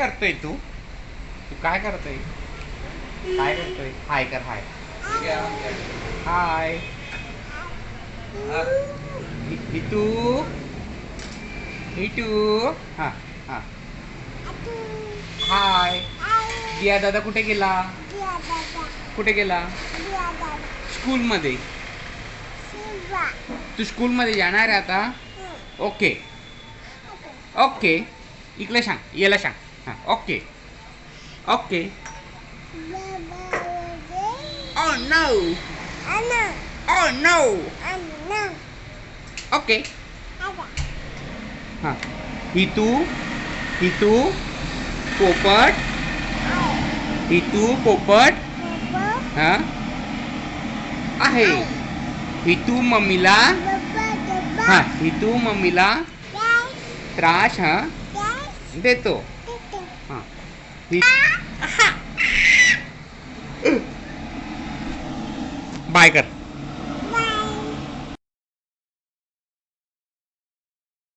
करतोय तू तू काय करतोय काय करतोय हाय कर हाय हाय हितू हिटू हा हा हाय दिया दादा कुठे गेला कुठे गेला स्कूल मध्ये तू स्कूल मध्ये जाणार आहे आता ओके ओके इकडे सांग याला सांग हां okay okay Oh no! Oh no! Okay हां हितू हितू पोपट हितू पोपट हां आहे हितू मम्मीला हां हितू मम्मीला त्रास हां देतो हां बाय कर